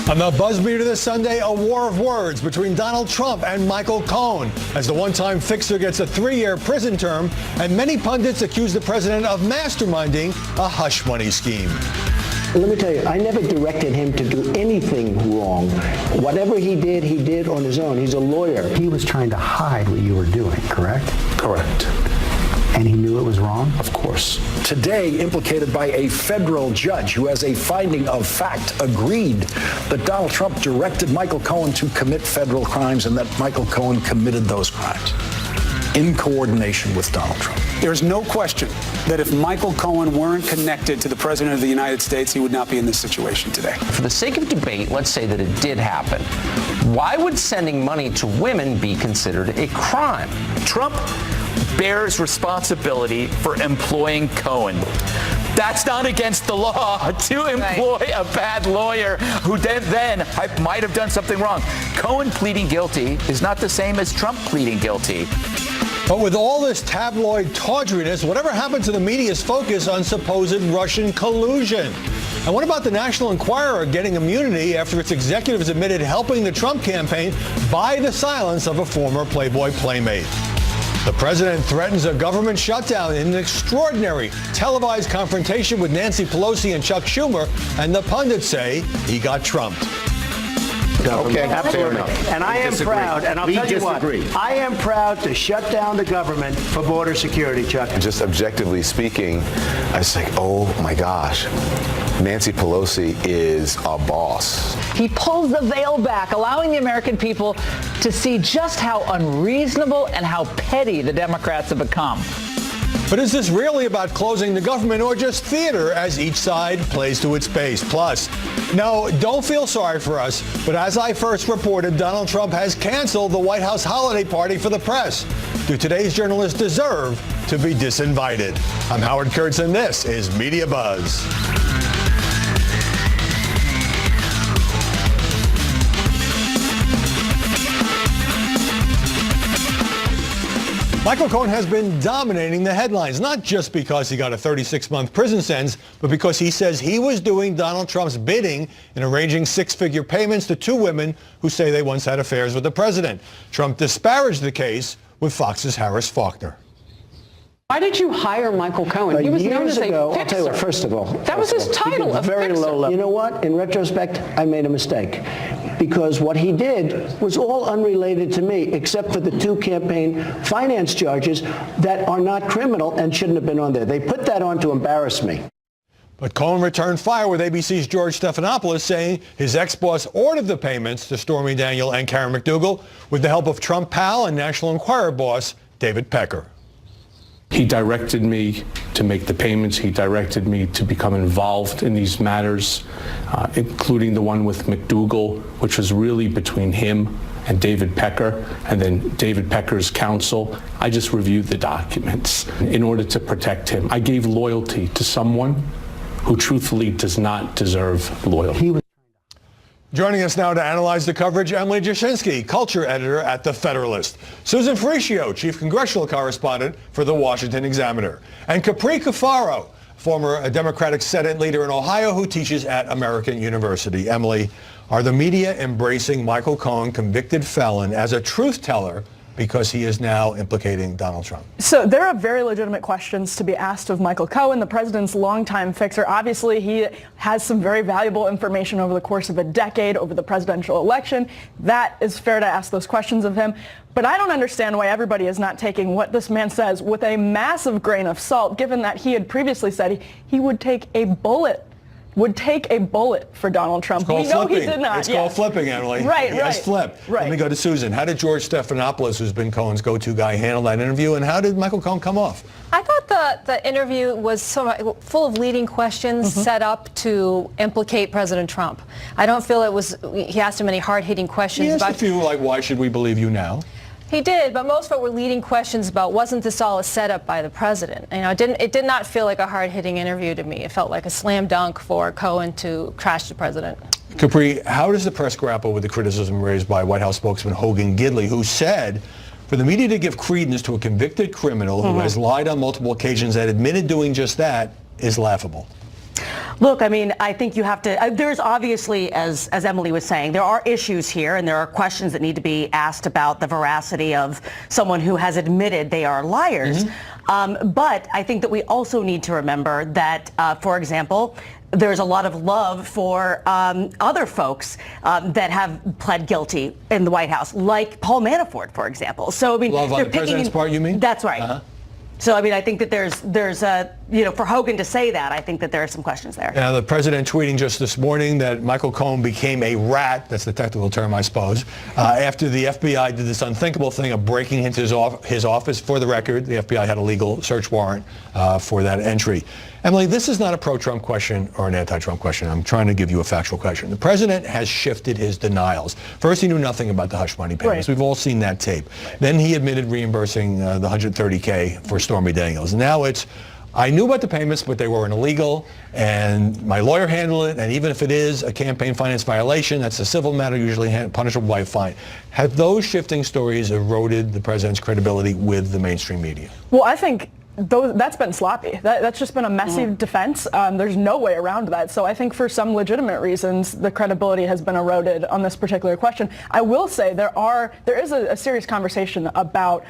On the buzz meter this Sunday, a war of words between Donald Trump and Michael Cohen as the one-time fixer gets a 3-year prison term, and many pundits accuse the president of masterminding a hush money scheme. Let me tell you, I never directed him to do anything wrong. Whatever he did on his own. He's a lawyer. He was trying to hide what you were doing, correct? Correct. And he knew it was wrong? Of course. Today, implicated by a federal judge who has a finding of fact agreed that Donald Trump directed Michael Cohen to commit federal crimes and that Michael Cohen committed those crimes in coordination with Donald Trump. There's no question that if Michael Cohen weren't connected to the President of the United States, he would not be in this situation today. For the sake of debate, let's say that it did happen. Why would sending money to women be considered a crime? Trump bears responsibility for employing Cohen. That's not against the law to employ a bad lawyer who then might have done something wrong. Cohen pleading guilty is not the same as Trump pleading guilty. But with all this tabloid tawdriness, whatever happened to the media's focus on supposed Russian collusion? And what about the National Enquirer getting immunity after its executives admitted helping the Trump campaign buy the silence of a former Playboy playmate? The president threatens a government shutdown in an extraordinary televised confrontation with Nancy Pelosi and Chuck Schumer, and the pundits say he got trumped. Okay, absolutely. And I am proud, and I'll tell you what, I am proud to shut down the government for border security, Chuck. Just objectively speaking, I was like, oh my gosh, Nancy Pelosi is a boss. He pulls the veil back, allowing the American people to see just how unreasonable and how petty the Democrats have become. But is this really about closing the government or just theater as each side plays to its base? Plus, no, don't feel sorry for us, but as I first reported, Donald Trump has canceled the White House holiday party for the press. Do today's journalists deserve to be disinvited? I'm Howard Kurtz, and this is Media Buzz. Michael Cohen has been dominating the headlines, not just because he got a 36-month prison sentence, but because he says he was doing Donald Trump's bidding in arranging 6-figure payments to 2 women who say they once had affairs with the president. Trump disparaged the case with Fox's Harris Faulkner. Why did you hire Michael Cohen? He was known as a fixer. I'll tell you what, first of all. That was his title, a very fixer. low level. You know what? In retrospect, I made a mistake. Because what he did was all unrelated to me, except for the 2 campaign finance charges that are not criminal and shouldn't have been on there. They put that on to embarrass me. But Cohen returned fire with ABC's George Stephanopoulos, saying his ex-boss ordered the payments to Stormy Daniel and Karen McDougal with the help of Trump pal and National Enquirer boss David Pecker. He directed me to make the payments. He directed me to become involved in these matters, including the one with McDougal, which was really between him and David Pecker, and then David Pecker's counsel. I just reviewed the documents in order to protect him. I gave loyalty to someone who truthfully does not deserve loyalty. Joining us now to analyze the coverage, Emily Jashinsky, culture editor at The Federalist. Susan Faricio, chief congressional correspondent for The Washington Examiner. And Capri Cafaro, former Democratic Senate leader in Ohio who teaches at American University. Emily, are the media embracing Michael Cohen, convicted felon, as a truth teller because he is now implicating Donald Trump? So there are very legitimate questions to be asked of Michael Cohen, the president's longtime fixer. Obviously, he has some very valuable information over the course of a decade over the presidential election. That is fair to ask those questions of him. But I don't understand why everybody is not taking what this man says with a massive grain of salt, given that he had previously said he would take a bullet for Donald Trump. We know he did not. It's called flipping, Emily. Right, he has flipped. Right. Let me go to Susan. How did George Stephanopoulos, who's been Cohen's go-to guy, handle that interview, and how did Michael Cohen come off? I thought the interview was full of leading questions set up to implicate President Trump. I don't feel he asked him any hard-hitting questions. He asked a few, like, why should we believe you now? He did, but most of it were leading questions about, wasn't this all a setup by the president? You know, it did not feel like a hard-hitting interview to me. It felt like a slam dunk for Cohen to trash the president. Capri, how does the press grapple with the criticism raised by White House spokesman Hogan Gidley, who said for the media to give credence to a convicted criminal who has lied on multiple occasions and admitted doing just that is laughable? Look, I mean, I think you have to, there's obviously, as Emily was saying, there are issues here and there are questions that need to be asked about the veracity of someone who has admitted they are liars. But I think that we also need to remember that, for example, there's a lot of love for other folks that have pled guilty in the White House, like Paul Manafort, for example. So, I mean, love on the president's part, you mean? That's right. So, I mean, I think that there's for Hogan to say that, I think that there are some questions there. Now, the president tweeting just this morning that Michael Cohen became a rat, that's the technical term, I suppose, after the FBI did this unthinkable thing of breaking into his office. For the record, the FBI had a legal search warrant for that entry. Emily, this is not a pro-Trump question or an anti-Trump question. I'm trying to give you a factual question. The president has shifted his denials. First, he knew nothing about the hush money payments. We've all seen that tape. Then he admitted reimbursing the $130K for Stormy Daniels. Now it's, I knew about the payments, but they weren't illegal, and my lawyer handled it, and even if it is a campaign finance violation, that's a civil matter, usually punishable by a fine. Have those shifting stories eroded the president's credibility with the mainstream media? Well, I think that's been sloppy. That's just been a messy defense. There's no way around that. So I think for some legitimate reasons, the credibility has been eroded on this particular question. I will say there is a serious conversation about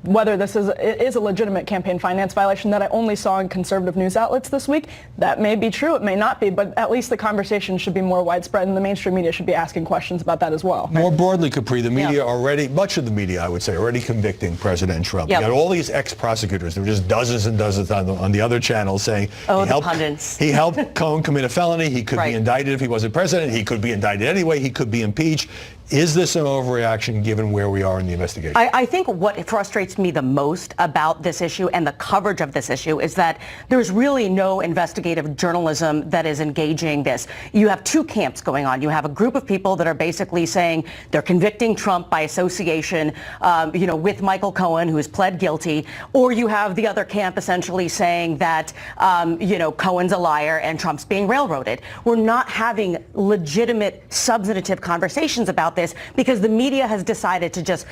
whether this is a legitimate campaign finance violation that I only saw in conservative news outlets this week. That may be true. It may not be. But at least the conversation should be more widespread, and the mainstream media should be asking questions about that as well. More broadly, Capri, the media already, much of the media, I would say, already convicting President Trump. You got all these ex-prosecutors. There were just dozens and dozens on the other channels saying he helped Cohen commit a felony. He could be indicted if he wasn't president. He could be indicted anyway. He could be impeached. Is this an overreaction given where we are in the investigation? I think what frustrates me the most about this issue and the coverage of this issue is that there's really no investigative journalism that is engaging this. You have two camps going on. You have a group of people that are basically saying they're convicting Trump by association, with Michael Cohen, who has pled guilty, or you have the other camp essentially saying that, Cohen's a liar and Trump's being railroaded. We're not having legitimate, substantive conversations about this because the media has decided to just,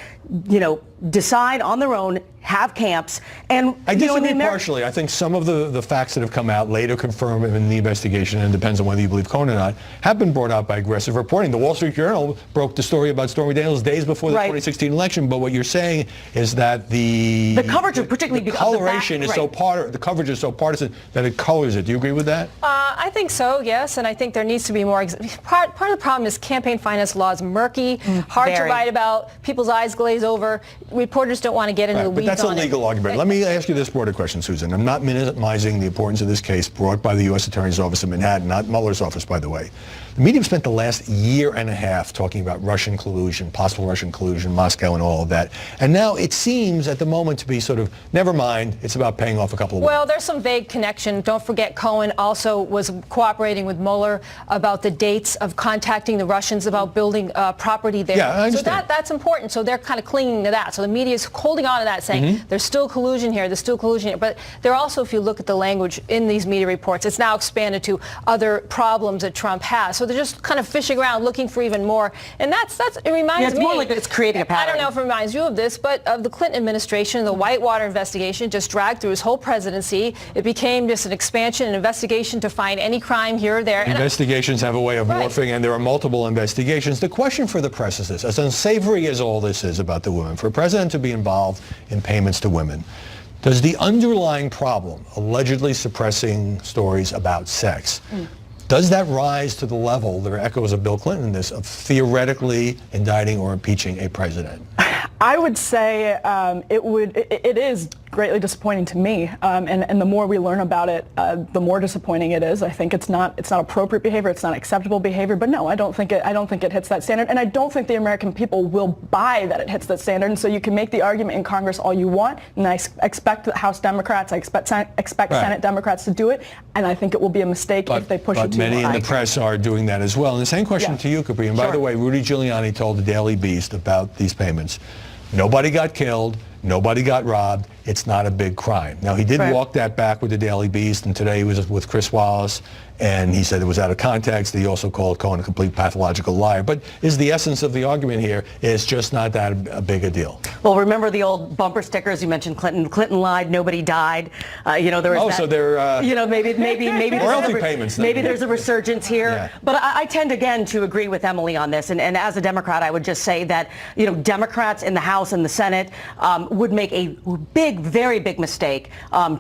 decide on their own, have camps, and I disagree partially. I think some of the facts that have come out later confirmed in the investigation, and it depends on whether you believe Cohen or not, have been brought out by aggressive reporting. The Wall Street Journal broke the story about Stormy Daniels days before the 2016 election. But what you're saying is that the coverage, particularly the coloration is the coverage is so partisan that it colors it. Do you agree with that? I think so, yes, and I think there needs to be more. Part of the problem is campaign finance law is murky, hard to write about. People's eyes glaze over. Reporters don't want to get into the weeds. But that's a legal argument. Let me ask you this broader question, Susan. I'm not minimizing the importance of this case brought by the U.S. Attorney's Office in Manhattan, not Mueller's office, by the way. The media spent the last year and a half talking about Russian collusion, possible Russian collusion, Moscow and all of that. And now it seems at the moment to be sort of, never mind, it's about paying off a couple of Well, there's some vague connection. Don't forget Cohen also was cooperating with Mueller about the dates of contacting the Russians about building property there. Yeah, I understand. So that's important. So they're kind of clinging to that. So the media is holding on to that, saying there's still collusion here, there's still collusion here. But they're also, if you look at the language in these media reports, it's now expanded to other problems that Trump has. So they're just kind of fishing around, looking for even more. And it reminds me. It's more like it's creating a pattern. I don't know if it reminds you of this, but of the Clinton administration, the Whitewater investigation just dragged through his whole presidency. It became just an expansion, an investigation to find any crime here or there. Investigations have a way of morphing, and there are multiple investigations. The question for the press is this: as unsavory as all this is about the women, for a president to be involved in payments to women, does the underlying problem, allegedly suppressing stories about sex, does that rise to the level, there are echoes of Bill Clinton in this, of theoretically indicting or impeaching a president? I would say it is greatly disappointing to me, and the more we learn about it, the more disappointing it is. I think it's not appropriate behavior, it's not acceptable behavior. But no, I don't think it hits that standard, and I don't think the American people will buy that it hits that standard. And so you can make the argument in Congress all you want, and I expect the House Democrats, I expect Senate Democrats to do it, and I think it will be a mistake if they push it too far. But many in the press are doing that as well. And the same question to you, Capri. And by the way, Rudy Giuliani told the Daily Beast about these payments. Nobody got killed. Nobody got robbed. It's not a big crime. Now, he did walk that back with the Daily Beast, and today he was with Chris Wallace, and he said it was out of context. He also called Cohen a complete pathological liar. But is the essence of the argument here is just not that big a deal. Well, remember the old bumper stickers? You mentioned Clinton. Clinton lied. Nobody died. There was so they're maybe royalty payments. Maybe there's a resurgence here. Yeah. But I tend again to agree with Emily on this. And as a Democrat, I would just say that Democrats in the House and the Senate would make a very big mistake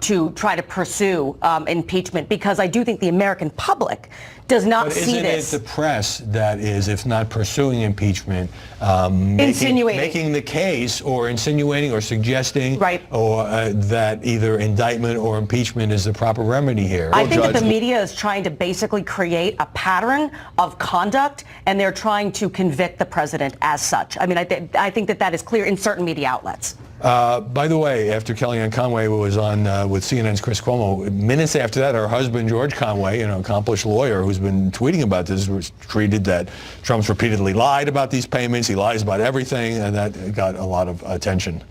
to try to pursue impeachment, because I do think the American public does not see this. But isn't it the press that is, if not pursuing impeachment, making the case or insinuating or suggesting or that either indictment or impeachment is the proper remedy here? I think that the media is trying to basically create a pattern of conduct, and they're trying to convict the president as such. I mean, I think that is clear in certain media outlets. By the way, after Kellyanne Conway was on with CNN's Chris Cuomo, minutes after that, her husband, George Conway, an accomplished lawyer who's been tweeting about this, was tweeted that Trump's repeatedly lied about these payments. He lies about everything, and that got a lot of attention.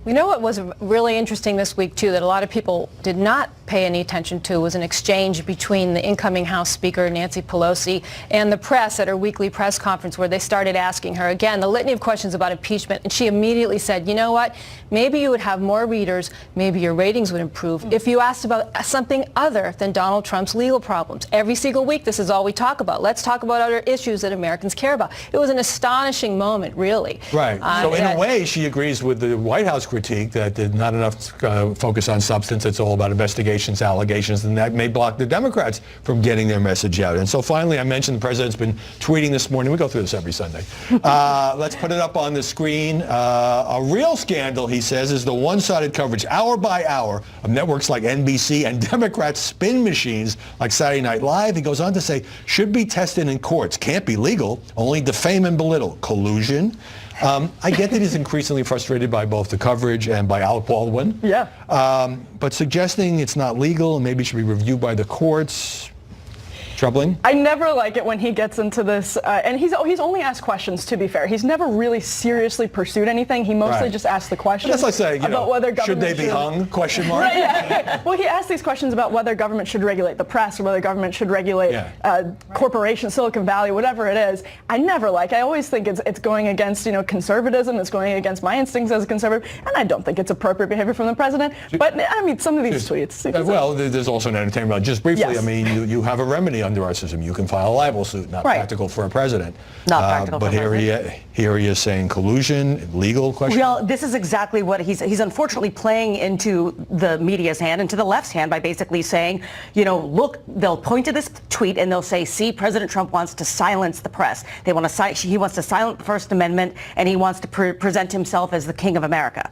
You know what was really interesting this week, too, that a lot of people did not pay any attention to, was an exchange between the incoming House Speaker, Nancy Pelosi, and the press at her weekly press conference, where they started asking her, again, the litany of questions about impeachment. And she immediately said, you know what, maybe you would have more readers, maybe your ratings would improve if you asked about something other than Donald Trump's legal problems. Every single week, this is all we talk about. Let's talk about other issues that Americans care about. It was an astonishing moment, really. Right. So in a way, she agrees with the White House critique that did not enough focus on substance. It's all about investigations, allegations, and that may block the Democrats from getting their message out. And so finally, I mentioned the president's been tweeting this morning. We go through this every Sunday. Let's put it up on the screen. A real scandal, he says, is the one-sided coverage hour by hour of networks like NBC and Democrat spin machines like Saturday Night Live. He goes on to say, should be tested in courts. Can't be legal. Only defame and belittle. Collusion. I get that he's increasingly frustrated by both the coverage and by Alec Baldwin. Yeah. But suggesting it's not legal and maybe should be reviewed by the courts, troubling? I never like it when he gets into this, and he's only asked questions, to be fair. He's never really seriously pursued anything. He mostly just asked the questions. That's like saying, about whether should they be hung? Question mark. Right, yeah. Well, he asked these questions about whether government should regulate the press or whether government should regulate corporations, Silicon Valley, whatever it is. I never like it. I always think it's going against conservatism. It's going against my instincts as a conservative, and I don't think it's appropriate behavior from the president. But I mean, some of these tweets. Well, there's also an entertainment value. Just briefly, Yes. I mean, you have a remedy under our system. You can file a libel suit. Not practical for a president. Not practical but for a here he is saying collusion, legal question. Well, this is exactly what he's unfortunately playing into the media's hand, into the left's hand, by basically saying, look, they'll point to this tweet and they'll say, see, President Trump wants to silence the press. He wants to silence the First Amendment, and he wants to present himself as the king of America.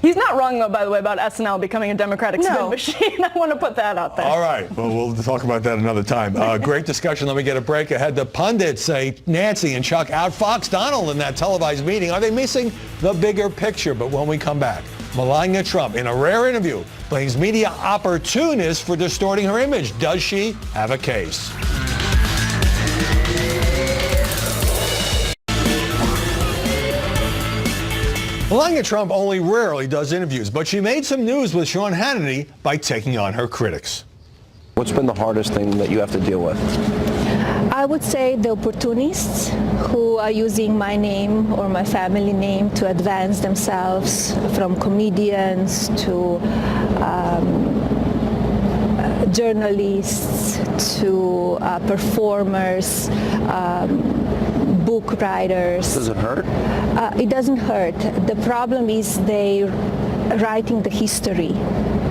He's not wrong, though, by the way, about SNL becoming a Democratic spin machine. I want to put that out there. All right. Well, we'll talk about that another time. Great discussion. Let me get a break ahead. The pundits say Nancy and Chuck outfoxed Donald in that televised meeting. Are they missing the bigger picture? But when we come back, Melania Trump, in a rare interview, blames media opportunists for distorting her image. Does she have a case? Melania Trump only rarely does interviews, but she made some news with Sean Hannity by taking on her critics. What's been the hardest thing that you have to deal with? I would say the opportunists who are using my name or my family name to advance themselves, from comedians to journalists to performers, book writers. Does it hurt? It doesn't hurt. The problem is they writing the history,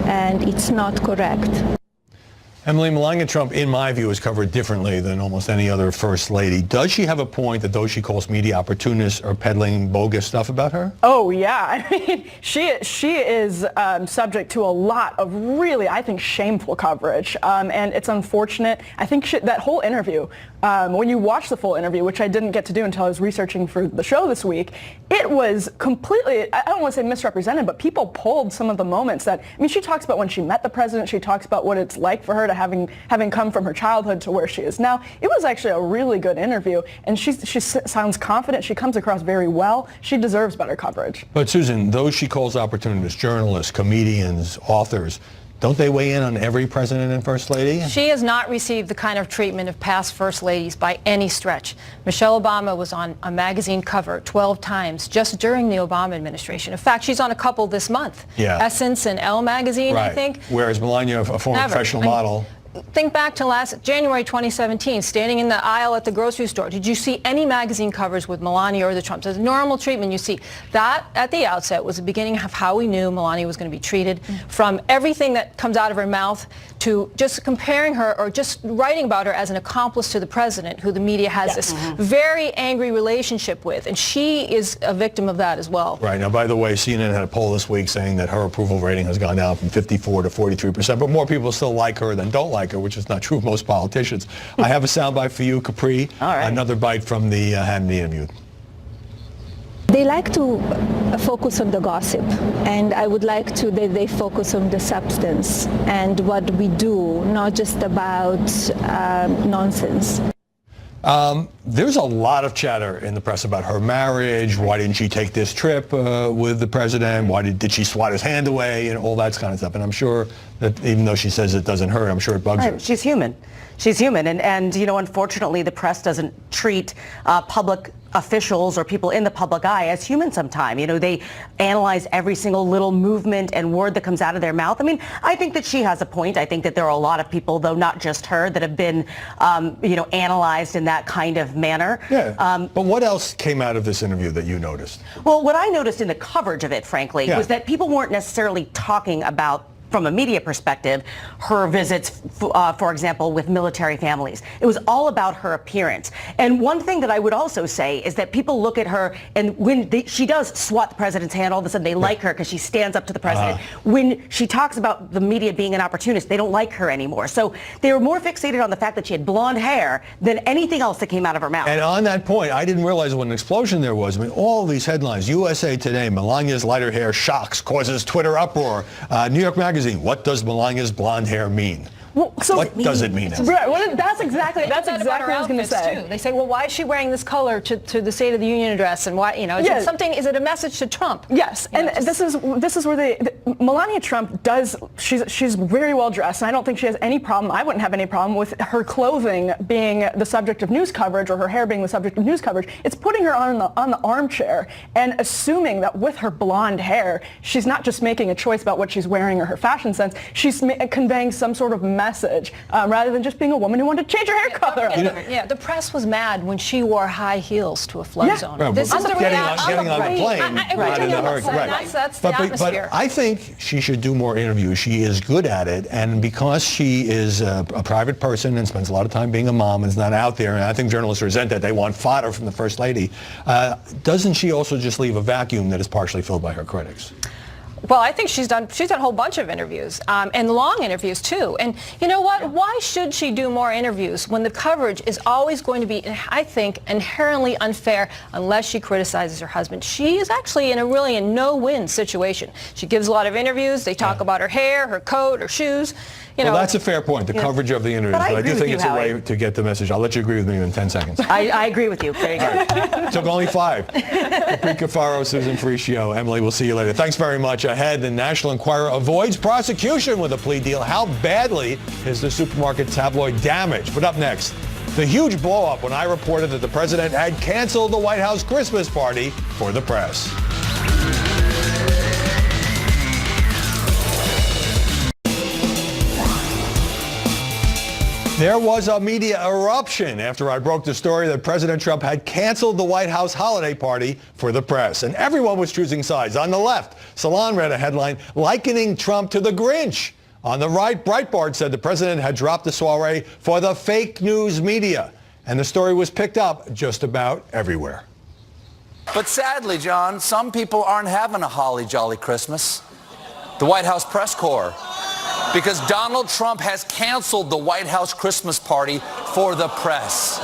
and it's not correct. Emily, Melania Trump, in my view, is covered differently than almost any other first lady. Does she have a point that those she calls media opportunists are peddling bogus stuff about her? Oh, yeah. I mean, she is subject to a lot of really, I think, shameful coverage. And it's unfortunate. I think that whole interview when you watch the full interview, which I didn't get to do until I was researching for the show this week, it was completely, I don't want to say misrepresented, but people pulled some of the moments that, I mean, she talks about when she met the president, she talks about what it's like for her to having come from her childhood to where she is now. It was actually a really good interview, and she sounds confident. She comes across very well. She deserves better coverage. But Susan, those she calls opportunists, journalists, comedians, authors, don't they weigh in on every president and first lady? She has not received the kind of treatment of past first ladies by any stretch. Michelle Obama was on a magazine cover 12 times just during the Obama administration. In fact, she's on a couple this month. Yeah. Essence and Elle magazine, Right. I think. Whereas Melania, a former Never. professional model. Think back to last January 2017, standing in the aisle at the grocery store. Did you see any magazine covers with Melania or the Trumps? As normal treatment, you see. That, at the outset, was the beginning of how we knew Melania was going to be treated. From everything that comes out of her mouth to just comparing her or just writing about her as an accomplice to the president, who the media has this very angry relationship with. And she is a victim of that as well. Right. Now, by the way, CNN had a poll this week saying that her approval rating has gone down from 54 to 43%, but more people still like her than don't like her, which is not true of most politicians. I have a soundbite for you, Capri. All right. Another bite from the Hannity interview. They like to focus on the gossip, and I would like to that they focus on the substance and what we do, not just about nonsense. There's a lot of chatter in the press about her marriage. Why didn't she take this trip with the president? Why did she swat his hand away and all that kind of stuff? And I'm sure that even though she says it doesn't hurt, I'm sure it bugs her. She's human. She's human. And you know, unfortunately, the press doesn't treat public officials or people in the public eye as human sometimes. You know, they analyze every single little movement and word that comes out of their mouth. I mean, I think that she has a point. I think that there are a lot of people, though not just her, that have been, you know, analyzed in that kind of manner. Yeah. But what else came out of this interview that you noticed? Well, what I noticed in the coverage of it, frankly, was that people weren't necessarily talking about, from a media perspective, her visits, for example, with military families. It was all about her appearance. And one thing that I would also say is that people look at her, and when she does swat the president's hand, all of a sudden they like her because she stands up to the president. When she talks about the media being an opportunist, they don't like her anymore. So they were more fixated on the fact that she had blonde hair than anything else that came out of her mouth. And on that point, I didn't realize what an explosion there was. I mean, all these headlines. USA Today, Melania's lighter hair shocks, causes Twitter uproar. New York Magazine, what does Melania's blonde hair mean? Well, so what does it mean? That's exactly what I was going to say. Too. They say, well, why is she wearing this color to the State of the Union address, and why, you know, is it something? Is it a message to Trump? Yes, and this is where Melania Trump does. She's very well dressed, and I don't think she has any problem. I wouldn't have any problem with her clothing being the subject of news coverage or her hair being the subject of news coverage. It's putting her on the armchair and assuming that with her blonde hair, she's not just making a choice about what she's wearing or her fashion sense. She's conveying some sort of message rather than just being a woman who wanted to change her hair color. Yeah, the press was mad when she wore high heels to a flood zone. Right, This is the getting on the plane. That's the atmosphere. But I think she should do more interviews. She is good at it, and because she is a private person and spends a lot of time being a mom and is not out there, and I think journalists resent that. They want fodder from the First Lady. Doesn't she also just leave a vacuum that is partially filled by her critics? Well, I think she's done a whole bunch of interviews, and long interviews too. And you know what? Why should she do more interviews when the coverage is always going to be, I think, inherently unfair unless she criticizes her husband? She is actually in a no-win situation. She gives a lot of interviews. They talk about her hair, her coat, her shoes. You know, well, that's a fair point, the coverage of the interviews. But I do think it's a way to get the message. I'll let you agree with me in 10 seconds. I agree with you. Very good. Took only 5. Capri Cafaro, Susan Faricio. Emily, we'll see you later. Thanks very much. Ahead, the National Enquirer avoids prosecution with a plea deal. How badly is the supermarket tabloid damaged? But up next, the huge blow-up when I reported that the president had canceled the White House Christmas party for the press. There was a media eruption after I broke the story that President Trump had canceled the White House holiday party for the press. And everyone was choosing sides. On the left, Salon read a headline likening Trump to the Grinch. On the right, Breitbart said the president had dropped the soiree for the fake news media. And the story was picked up just about everywhere. But sadly, John, some people aren't having a holly jolly Christmas. The White House press corps. Because Donald Trump has canceled the White House Christmas party for the press.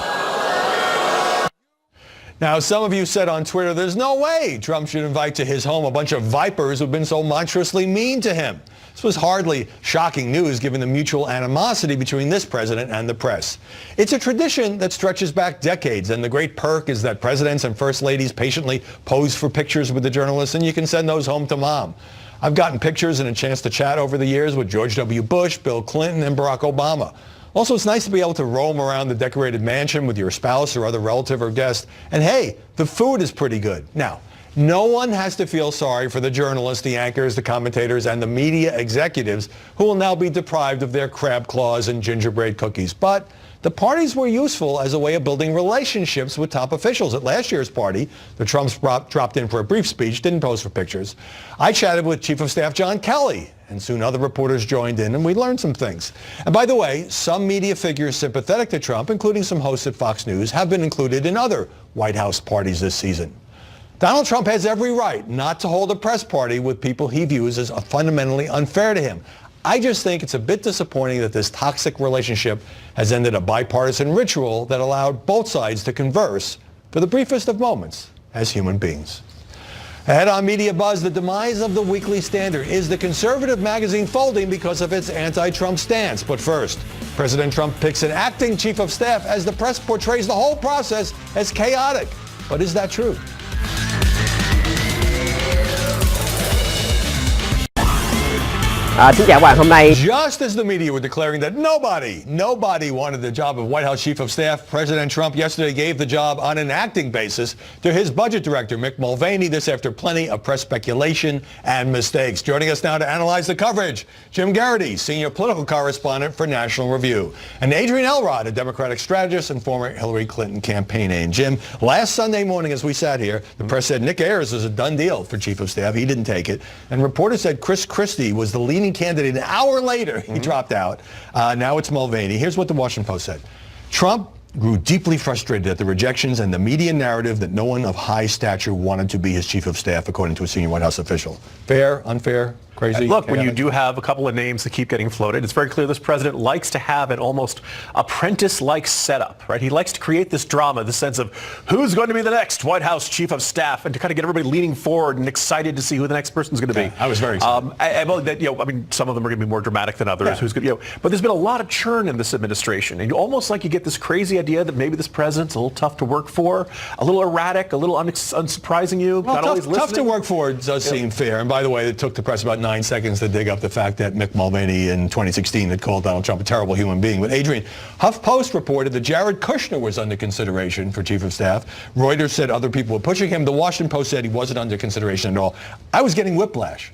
Now, some of you said on Twitter, there's no way Trump should invite to his home a bunch of vipers who've been so monstrously mean to him. This was hardly shocking news given the mutual animosity between this president and the press. It's a tradition that stretches back decades, and the great perk is that presidents and first ladies patiently pose for pictures with the journalists, and you can send those home to mom. I've gotten pictures and a chance to chat over the years with George W. Bush, Bill Clinton, and Barack Obama. Also, it's nice to be able to roam around the decorated mansion with your spouse or other relative or guest. And hey, the food is pretty good. Now, no one has to feel sorry for the journalists, the anchors, the commentators, and the media executives who will now be deprived of their crab claws and gingerbread cookies. But the parties were useful as a way of building relationships with top officials. At last year's party, the Trumps dropped in for a brief speech, didn't pose for pictures. I chatted with Chief of Staff John Kelly, and soon other reporters joined in, and we learned some things. And by the way, some media figures sympathetic to Trump, including some hosts at Fox News, have been included in other White House parties this season. Donald Trump has every right not to hold a press party with people he views as fundamentally unfair to him. I just think it's a bit disappointing that this toxic relationship has ended a bipartisan ritual that allowed both sides to converse for the briefest of moments as human beings. Ahead on Media Buzz, the demise of the Weekly Standard. Is the conservative magazine folding because of its anti-Trump stance? But first, President Trump picks an acting chief of staff as the press portrays the whole process as chaotic. But is that true? Xin chào các bạn, hôm nay Just as the media were declaring that nobody wanted the job of White House Chief of Staff, President Trump yesterday gave the job on an acting basis to his budget director, Mick Mulvaney, this after plenty of press speculation and mistakes. Joining us now to analyze the coverage, Jim Garrity, senior political correspondent for National Review, and Adrian Elrod, a Democratic strategist and former Hillary Clinton campaign aide. Jim, last Sunday morning as we sat here, the press said Nick Ayers was a done deal for Chief of Staff. He didn't take it. And reporters said Chris Christie was the leading candidate. An hour later, he dropped out. Now it's Mulvaney. Here's what the Washington Post said. Trump grew deeply frustrated at the rejections and the media narrative that no one of high stature wanted to be his chief of staff, according to a senior White House official. Fair, unfair, crazy? Look, when you do have a couple of names that keep getting floated, it's very clear this president likes to have an almost apprentice-like setup, right? He likes to create this drama, the sense of who's going to be the next White House chief of staff, and to kind of get everybody leaning forward and excited to see who the next person's going to be. I was very excited. I mean, some of them are going to be more dramatic than others. Yeah. But there's been a lot of churn in this administration, and almost like you get this crazy idea that maybe this president's a little tough to work for, a little erratic, a little unsurprising you, well, not always listening. Tough to work for does seem fair. And by the way, it took the press about 9 seconds to dig up the fact that Mick Mulvaney in 2016 had called Donald Trump a terrible human being. But Adrian, HuffPost reported that Jared Kushner was under consideration for chief of staff. Reuters said other people were pushing him. The Washington Post said he wasn't under consideration at all. I was getting whiplash.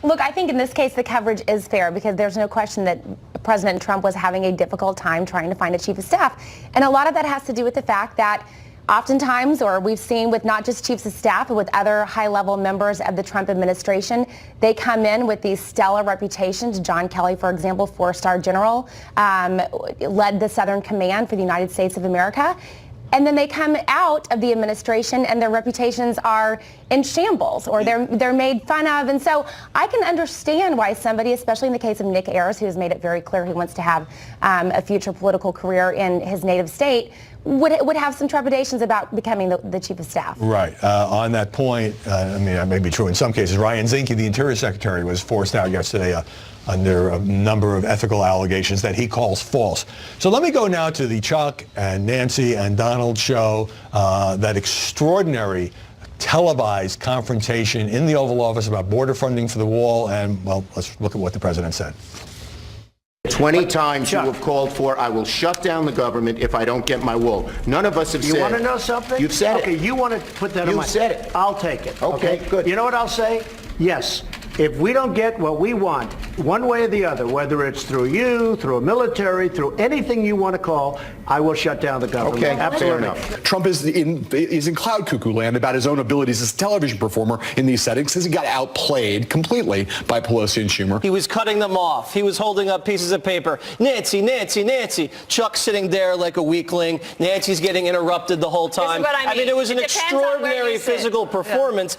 Look, I think in this case the coverage is fair because there's no question that President Trump was having a difficult time trying to find a chief of staff. And a lot of that has to do with the fact that oftentimes, or we've seen with not just chiefs of staff, but with other high-level members of the Trump administration, they come in with these stellar reputations. John Kelly, for example, 4-star general, led the Southern Command for the United States of America. And then they come out of the administration and their reputations are in shambles or they're made fun of. And so I can understand why somebody, especially in the case of Nick Ayers, who has made it very clear he wants to have a future political career in his native state, would have some trepidations about becoming the chief of staff. Right. On that point, I mean, that may be true in some cases. Ryan Zinke, the Interior Secretary, was forced out yesterday under a number of ethical allegations that he calls false. So let me go now to the Chuck and Nancy and Donald show, that extraordinary televised confrontation in the Oval Office about border funding for the wall. And, well, let's look at what the president said. 20 times you have called for, I will shut down the government if I don't get my wall. None of us have said it. You want to know something? You've said it. Okay, you want to put that on my... You've said it. I'll take it. Okay, good. You know what I'll say? Yes. If we don't get what we want, one way or the other, whether it's through you, through a military, through anything you want to call, I will shut down the government. Okay, absolutely. fair enough. Trump is in cloud cuckoo land about his own abilities as a television performer in these settings because he got outplayed completely by Pelosi and Schumer. He was cutting them off. He was holding up pieces of paper. Nancy, Nancy, Nancy. Chuck's sitting there like a weakling. Nancy's getting interrupted the whole time. This is what I mean. it was an It depends on where extraordinary you sit. physical performance.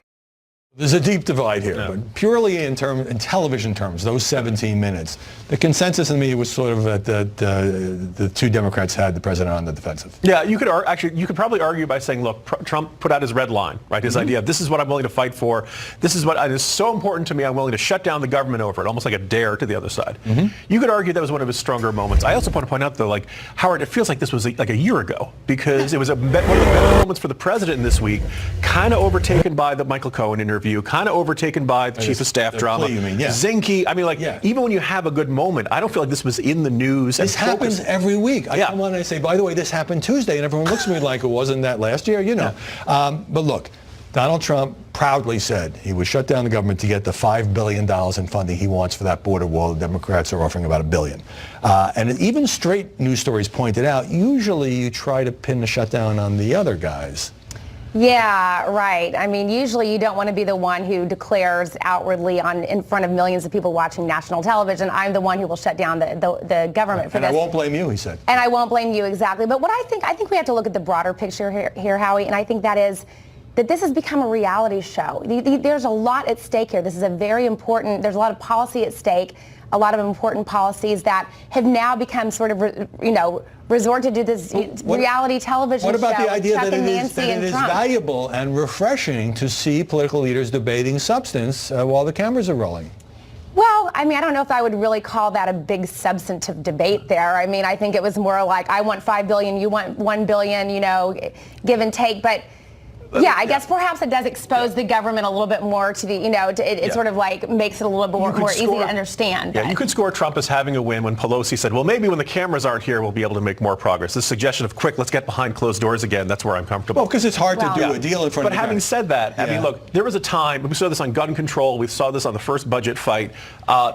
There's a deep divide here, but purely in television terms, those 17 minutes, the consensus in the media was sort of that the two Democrats had the president on the defensive. Yeah, you could probably argue by saying, look, Trump put out his red line, right? His idea of this is what I'm willing to fight for. This is what is so important to me. I'm willing to shut down the government over it, almost like a dare to the other side. You could argue that was one of his stronger moments. I also want to point out, though, like, Howard, it feels like this was like a year ago, because it was one of the better moments for the president this week, kind of overtaken by the Michael Cohen interview, kind of overtaken by the chief of staff drama. Plea, you mean, yeah. Zinke. I mean, like, even when you have a good moment, I don't feel like this was in the news. This happens every week. I come on and I say, by the way, this happened Tuesday, and everyone looks at me like it wasn't that last year, you know. But look, Donald Trump proudly said he would shut down the government to get the $5 billion in funding he wants for that border wall. The Democrats are offering about $1 billion. And even straight news stories pointed out, usually you try to pin the shutdown on the other guys. Yeah, right. I mean, usually you don't want to be the one who declares outwardly in front of millions of people watching national television, I'm the one who will shut down the government for this. And I won't blame you, he said. And I won't blame you, exactly. But what I think we have to look at the broader picture here, Howie, and I think that is that this has become a reality show. There's a lot at stake here. This is a very important, there's a lot of policy at stake, a lot of important policies that have now become sort of, resorted to this reality television show. What about the idea Chuck that and it Nancy is and Trump. valuable and refreshing to see political leaders debating substance while the cameras are rolling? Well, I mean, I don't know if I would really call that a big substantive debate there. I mean, I think it was more like, I want $5 billion, you want $1 billion, give and take. But yeah, I guess perhaps it does expose the government a little bit more to the, it sort of like makes it a little bit more easy to understand. Yeah, you could score Trump as having a win when Pelosi said, well, maybe when the cameras aren't here, we'll be able to make more progress. This suggestion of, quick, let's get behind closed doors again, that's where I'm comfortable. Well, because it's hard to do a deal in front of But having said that, I mean, look, there was a time, we saw this on gun control, we saw this on the first budget fight.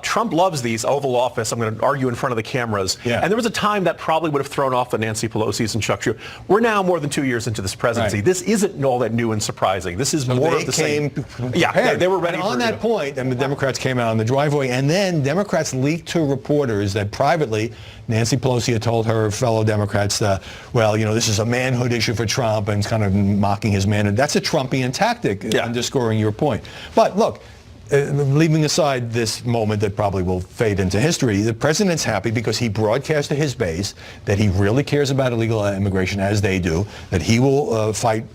Trump loves these Oval Office, I'm going to argue in front of the cameras. And there was a time that probably would have thrown off the Nancy Pelosi's and Chuck Schumer. We're now more than 2 years into this presidency. This isn't all that new and surprising. This is more of the same. Yeah, they were ready. And on that point, and the Democrats came out on the driveway, and then Democrats leaked to reporters that privately Nancy Pelosi had told her fellow Democrats, this is a manhood issue for Trump, and kind of mocking his manhood. That's a Trumpian tactic, underscoring your point. But look, leaving aside this moment that probably will fade into history, the president's happy because he broadcast to his base that he really cares about illegal immigration, as they do, that he will fight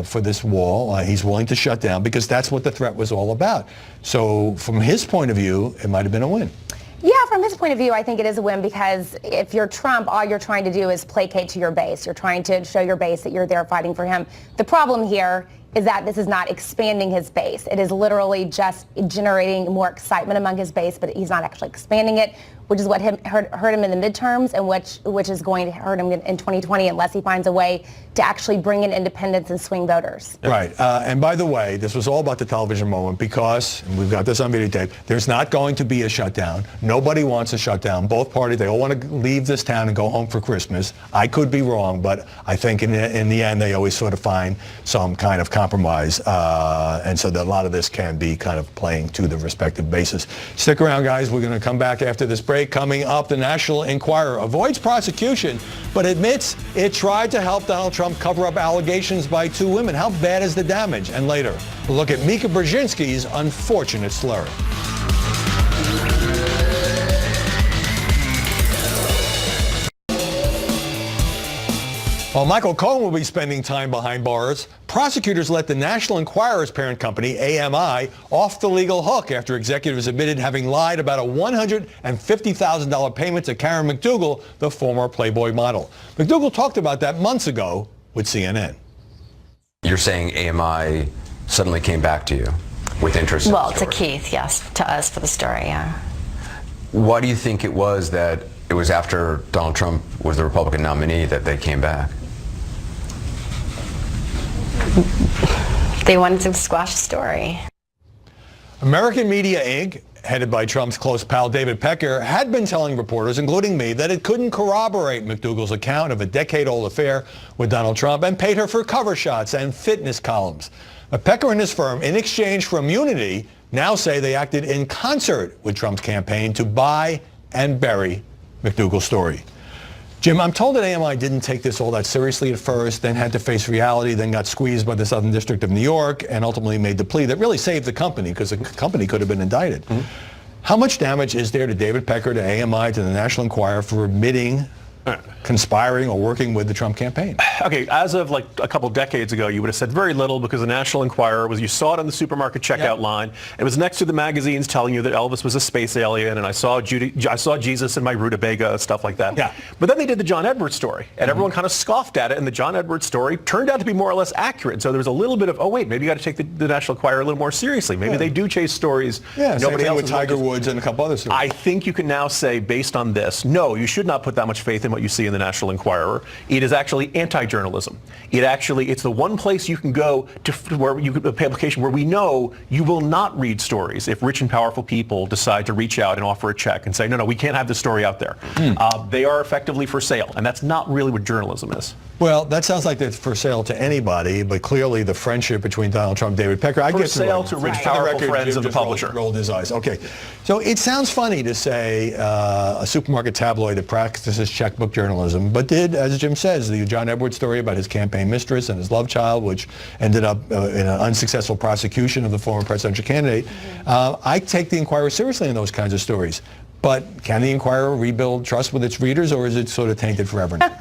for this wall. He's willing to shut down because that's what the threat was all about. So from his point of view, it might have been a win. Yeah, from his point of view, I think it is a win because if you're Trump, all you're trying to do is placate to your base. You're trying to show your base that you're there fighting for him. The problem here is that this is not expanding his base. It is literally just generating more excitement among his base, but he's not actually expanding it, which is what hurt him in the midterms and which is going to hurt him in 2020 unless he finds a way to actually bring in independents and swing voters. Right. And by the way, this was all about the television moment because, and we've got this on videotape, there's not going to be a shutdown. Nobody wants a shutdown. Both parties, they all want to leave this town and go home for Christmas. I could be wrong, but I think in the end, they always sort of find some kind of compromise. And so that a lot of this can be kind of playing to the respective bases. Stick around, guys. We're going to come back after this break. Coming up, the National Enquirer avoids prosecution, but admits it tried to help Donald Trump cover up allegations by two women. How bad is the damage? And later, we'll look at Mika Brzezinski's unfortunate slur. While Michael Cohen will be spending time behind bars, prosecutors let the National Enquirer's parent company, AMI, off the legal hook after executives admitted having lied about a $150,000 payment to Karen McDougal, the former Playboy model. McDougal talked about that months ago with CNN. You're saying AMI suddenly came back to you with interest in the story? Well, to Keith, yes, to us for the story, yeah. Why do you think it was that it was after Donald Trump was the Republican nominee that they came back? They wanted to squash the story. American Media Inc., headed by Trump's close pal David Pecker, had been telling reporters, including me, that it couldn't corroborate McDougal's account of a decade-old affair with Donald Trump and paid her for cover shots and fitness columns. But Pecker and his firm, in exchange for immunity, now say they acted in concert with Trump's campaign to buy and bury McDougal's story. Jim, I'm told that AMI didn't take this all that seriously at first, then had to face reality, then got squeezed by the Southern District of New York, and ultimately made the plea that really saved the company, because the company could have been indicted. How much damage is there to David Pecker, to AMI, to the National Enquirer for admitting conspiring or working with the Trump campaign? Okay, as of like a couple decades ago, you would have said very little, because the National Enquirer you saw it on the supermarket checkout line. It was next to the magazines telling you that Elvis was a space alien, and I saw Jesus in my rutabaga, stuff like that. Yeah. But then they did the John Edwards story, and everyone kind of scoffed at it, and the John Edwards story turned out to be more or less accurate. So there was a little bit of, oh wait, maybe you got to take the National Enquirer a little more seriously. Maybe they do chase stories. Yeah, nobody else with Tiger Woods and a couple other stories. I think you can now say, based on this, no, you should not put that much faith in what you see in the National Enquirer. It is actually anti-journalism. It's the one place you can go to where you could a publication where we know you will not read stories if rich and powerful people decide to reach out and offer a check and say, no, we can't have this story out there. They are effectively for sale, and that's not really what journalism is. Well, that sounds like it's for sale to anybody, but clearly the friendship between Donald Trump and David Pecker, I for get sale to rich, powerful friends of the publisher. Rolled his eyes. Okay, so it sounds funny to say a supermarket tabloid that practices checkbook journalism, but did, as Jim says, the John Edwards story about his campaign mistress and his love child, which ended up in an unsuccessful prosecution of the former presidential candidate. I take the Enquirer seriously in those kinds of stories. But can the Enquirer rebuild trust with its readers, or is it sort of tainted forever now?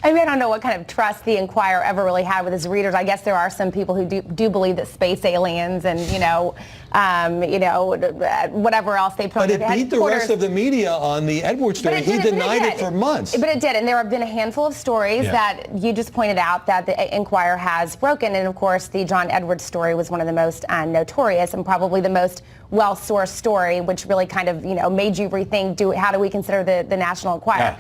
I mean, I don't know what kind of trust the Enquirer ever really had with his readers. I guess there are some people who do believe that space aliens and, whatever else they put. But it beat the rest of the media on the Edwards story. He denied it for months. But it did, and there have been a handful of stories that you just pointed out that the Enquirer has broken, and of course the John Edwards story was one of the most notorious and probably the most well-sourced story, which really kind of, made you rethink, how do we consider the National Enquirer? Yeah.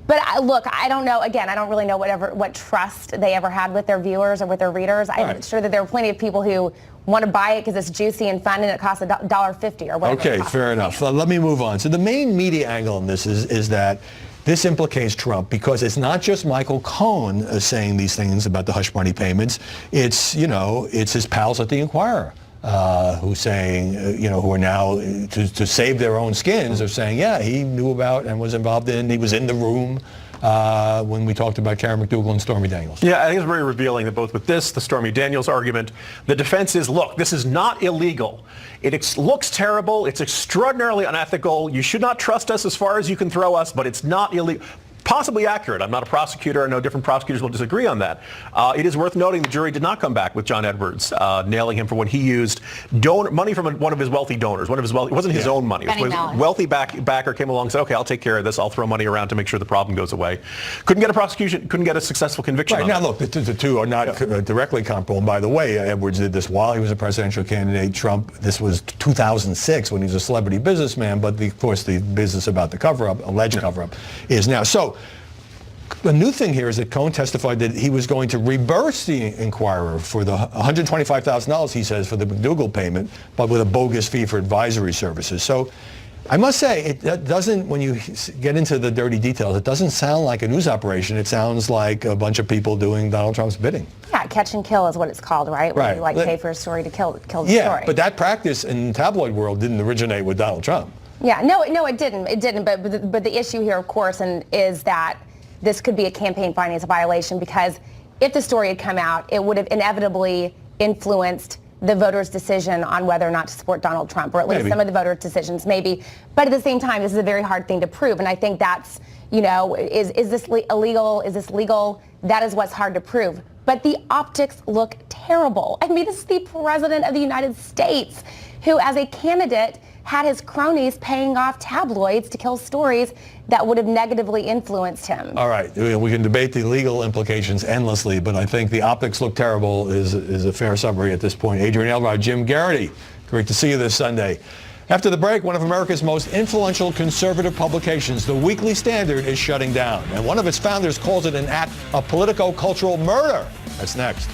But look, I don't know. Again, I don't really know what trust they ever had with their viewers or with their readers. I'm sure that there are plenty of people who want to buy it because it's juicy and fun and it costs $1.50 or whatever. Okay, fair enough. Let me move on. So the main media angle in this is that this implicates Trump because it's not just Michael Cohen saying these things about the hush money payments. It's his pals at the Enquirer. Who's saying, who are now, to save their own skins, are saying, yeah, he knew about and was involved in, he was in the room when we talked about Karen McDougal and Stormy Daniels. Yeah, I think it's very revealing that both with this, the Stormy Daniels argument, the defense is, look, this is not illegal. It looks terrible. It's extraordinarily unethical. You should not trust us as far as you can throw us, but it's not illegal. Possibly accurate. I'm not a prosecutor. I know different prosecutors will disagree on that. It is worth noting the jury did not come back with John Edwards nailing him for when he used money from one of his wealthy donors. It wasn't his own money. It was a wealthy backer came along and said, okay, I'll take care of this. I'll throw money around to make sure the problem goes away. Couldn't get a prosecution, couldn't get a successful conviction. Right, now look, the two are not directly comparable. And by the way, Edwards did this while he was a presidential candidate. Trump, this was 2006 when he was a celebrity businessman, but of course the business about the cover-up, alleged cover-up, is now. So the new thing here is that Cohen testified that he was going to reimburse the Enquirer for the $125,000, he says, for the McDougal payment, but with a bogus fee for advisory services. So I must say, it doesn't, when you get into the dirty details, it doesn't sound like a news operation. It sounds like a bunch of people doing Donald Trump's bidding. Yeah, catch and kill is what it's called, right? Where Right. you pay for a story to kill the story. Yeah, but that practice in the tabloid world didn't originate with Donald Trump. Yeah, no, it didn't. It didn't. But the issue here, of course, is that this could be a campaign finance violation because if the story had come out, it would have inevitably influenced the voters' decision on whether or not to support Donald Trump, or at least some of the voters' decisions, maybe. But at the same time, this is a very hard thing to prove, and I think that's, is this illegal? Is this legal? That is what's hard to prove. But the optics look terrible. I mean, this is the President of the United States who, as a candidate, had his cronies paying off tabloids to kill stories that would have negatively influenced him. All right, we can debate the legal implications endlessly, but I think the optics look terrible is a fair summary at this point. Adrian Elrod, Jim Garrity, great to see you this Sunday. After the break, one of America's most influential conservative publications, The Weekly Standard, is shutting down, and one of its founders calls it an act of politico-cultural murder. That's next.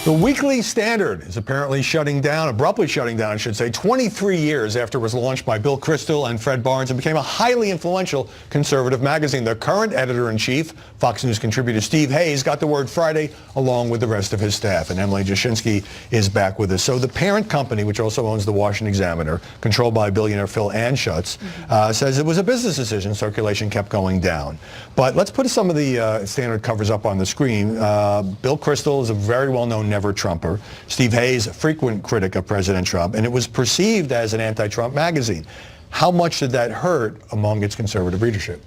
The Weekly Standard is apparently abruptly shutting down, I should say, 23 years after it was launched by Bill Kristol and Fred Barnes and became a highly influential conservative magazine. The current editor-in-chief, Fox News contributor Steve Hayes, got the word Friday along with the rest of his staff. And Emily Jashinsky is back with us. So the parent company, which also owns the Washington Examiner, controlled by billionaire Phil Anschutz, says it was a business decision. Circulation kept going down. But let's put some of the Standard covers up on the screen. Bill Kristol is a very well-known never-Trumper. Steve Hayes, a frequent critic of President Trump, and it was perceived as an anti-Trump magazine. How much did that hurt among its conservative readership?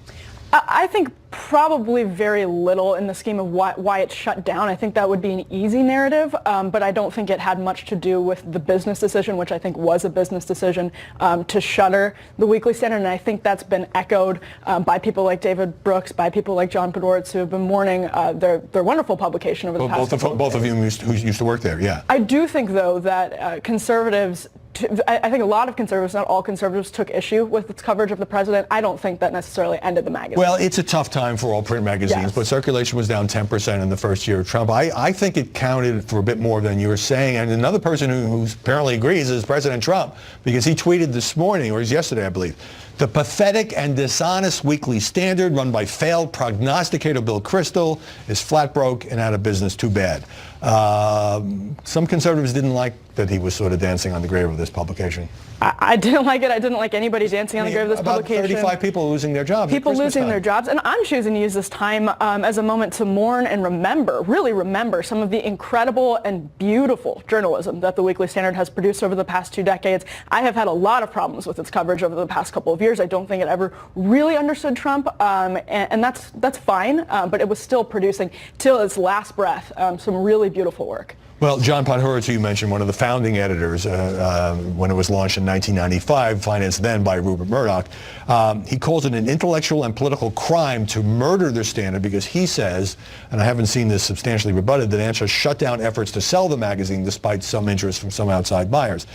I think probably very little in the scheme of why it's shut down. I think that would be an easy narrative, but I don't think it had much to do with the business decision, which I think was a business decision, to shutter the Weekly Standard. And I think that's been echoed by people like David Brooks, by people like John Podhoretz, who have been mourning their wonderful publication over the past couple of years. Both of you who used to work there, yeah. I do think, though, that conservatives, I think a lot of conservatives, not all conservatives, took issue with its coverage of the president. I don't think that necessarily ended the magazine. Well, it's a tough time for all print magazines, yes. But circulation was down 10% in the first year of Trump. I think it counted for a bit more than you were saying. And another person who apparently agrees is President Trump, because he tweeted this morning, or it was yesterday, I believe, the pathetic and dishonest Weekly Standard, run by failed prognosticator Bill Kristol, is flat broke and out of business. Too bad. Some conservatives didn't like that he was sort of dancing on the grave of this publication. I didn't like it. I didn't like anybody dancing on the grave of this publication. About 35 people losing their jobs. People losing their jobs. And I'm choosing to use this time as a moment to mourn and really remember some of the incredible and beautiful journalism that the Weekly Standard has produced over the past 2 decades. I have had a lot of problems with its coverage over the past couple of years. I don't think it ever really understood Trump, and that's fine, but it was still producing, till its last breath, some really beautiful work. Well, John Podhoretz, who you mentioned, one of the founding editors when it was launched in 1995, financed then by Rupert Murdoch, he calls it an intellectual and political crime to murder the Standard because he says, and I haven't seen this substantially rebutted, that Anschutz shut down efforts to sell the magazine despite some interest from some outside buyers.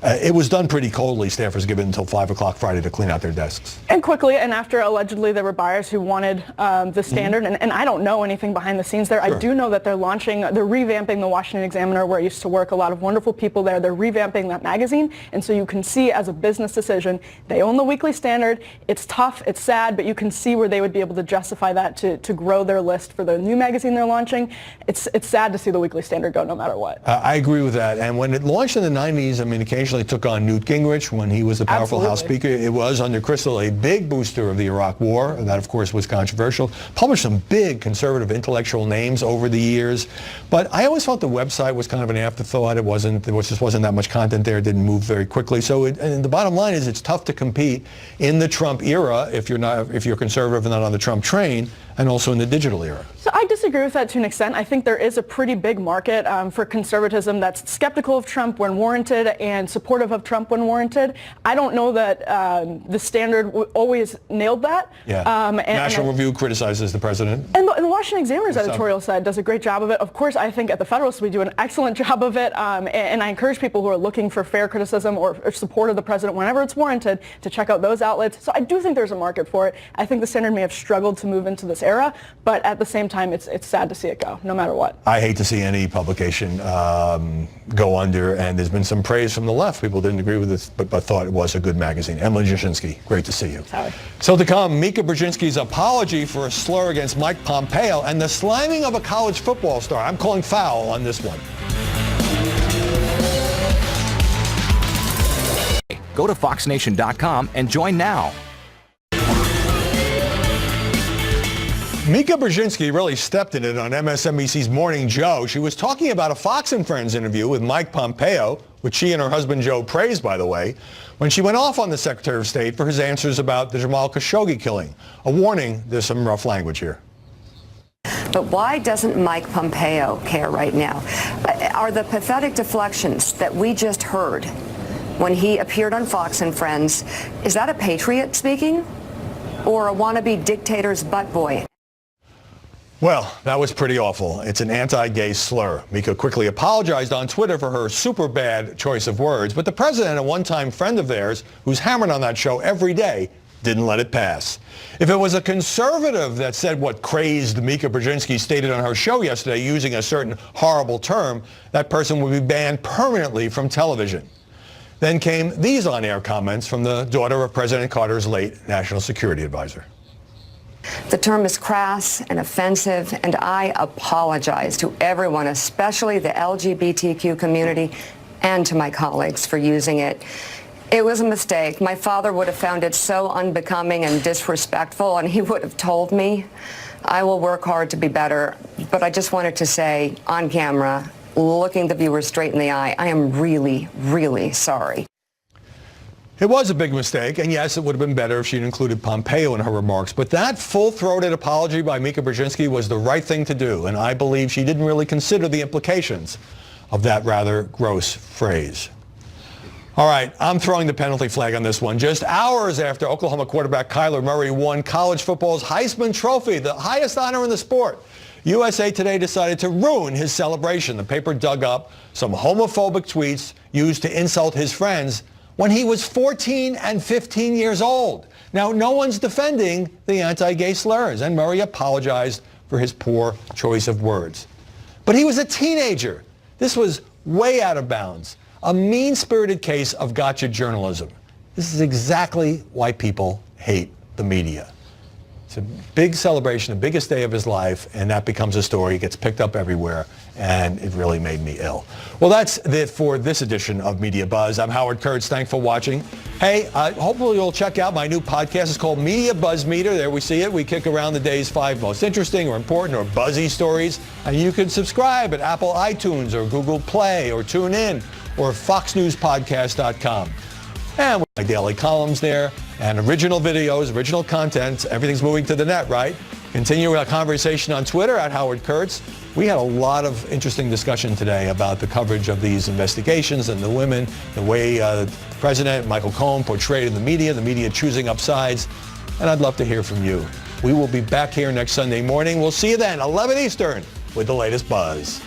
It was done pretty coldly. Staffers given until 5 o'clock Friday to clean out their desks. And quickly, and after allegedly there were buyers who wanted the Standard, and I don't know anything behind the scenes there. Sure. I do know that they're revamping the Washington Examiner, where I used to work, a lot of wonderful people there. They're revamping that magazine, and so you can see as a business decision, they own the Weekly Standard. It's tough, it's sad, but you can see where they would be able to justify that to grow their list for the new magazine they're launching. It's sad to see the Weekly Standard go no matter what. I agree with that, and when it launched in the 90s, I mean, occasionally took on Newt Gingrich when he was the powerful House Speaker. It was, under Kristol, a big booster of the Iraq War. That, of course, was controversial. Published some big conservative intellectual names over the years. But I always felt the website was kind of an afterthought. There just wasn't that much content there. It didn't move very quickly. So and the bottom line is it's tough to compete in the Trump era if you're conservative and not on the Trump train, and also in the digital era. So I disagree with that to an extent. I think there is a pretty big market for conservatism that's skeptical of Trump when warranted and supportive of Trump when warranted. I don't know that the Standard always nailed that. Yeah. National Review criticizes the president. And the Washington Examiner's editorial side does a great job of it. Of course, I think at the Federalist we do an excellent job of it, and I encourage people who are looking for fair criticism or support of the president whenever it's warranted to check out those outlets. So I do think there's a market for it. I think the Standard may have struggled to move into this era, but at the same time, it's sad to see it go, no matter what. I hate to see any publication go under, and there's been some praise from the left. People didn't agree with this, but thought it was a good magazine. Emily Jashinsky, great to see you. Sorry. So to come, Mika Brzezinski's apology for a slur against Mike Pompeo and the slamming of a college football star. I'm calling foul on this one. Go to foxnation.com and join now. Mika Brzezinski really stepped in it on MSNBC's Morning Joe. She was talking about a Fox and Friends interview with Mike Pompeo, which she and her husband Joe praised, by the way, when she went off on the Secretary of State for his answers about the Jamal Khashoggi killing. A warning, there's some rough language here. But why doesn't Mike Pompeo care right now? Are the pathetic deflections that we just heard when he appeared on Fox and Friends, is that a patriot speaking or a wannabe dictator's butt boy? Well, that was pretty awful. It's an anti-gay slur. Mika quickly apologized on Twitter for her super bad choice of words, but the president, a one-time friend of theirs, who's hammered on that show every day, didn't let it pass. If it was a conservative that said what crazed Mika Brzezinski stated on her show yesterday using a certain horrible term, that person would be banned permanently from television. Then came these on-air comments from the daughter of President Carter's late national security advisor. The term is crass and offensive, and I apologize to everyone, especially the LGBTQ community, and to my colleagues for using it. It was a mistake. My father would have found it so unbecoming and disrespectful, and he would have told me. I will work hard to be better, but I just wanted to say on camera, looking the viewers straight in the eye, I am really, really sorry. It was a big mistake, and yes, it would have been better if she'd included Pompeo in her remarks, but that full-throated apology by Mika Brzezinski was the right thing to do, and I believe she didn't really consider the implications of that rather gross phrase. All right, I'm throwing the penalty flag on this one. Just hours after Oklahoma quarterback Kyler Murray won college football's Heisman Trophy, the highest honor in the sport, USA Today decided to ruin his celebration. The paper dug up some homophobic tweets used to insult his friends when he was 14 and 15 years old. Now, no one's defending the anti-gay slurs, and Murray apologized for his poor choice of words. But he was a teenager. This was way out of bounds. A mean-spirited case of gotcha journalism. This is exactly why people hate the media. It's a big celebration, the biggest day of his life, and that becomes a story. It gets picked up everywhere, and it really made me ill. Well, that's it for this edition of Media Buzz. I'm Howard Kurtz. Thanks for watching. Hey, hopefully you'll check out my new podcast. It's called Media Buzz Meter. There we see it. We kick around the day's 5 most interesting or important or buzzy stories. And you can subscribe at Apple iTunes or Google Play or TuneIn or FoxNewsPodcast.com. And with my daily columns there and original videos, original content, everything's moving to the net, right? Continue our conversation on Twitter at Howard Kurtz. We had a lot of interesting discussion today about the coverage of these investigations and the women, the way President Michael Cohen portrayed in the media choosing up sides. And I'd love to hear from you. We will be back here next Sunday morning. We'll see you then, 11 Eastern, with the latest buzz.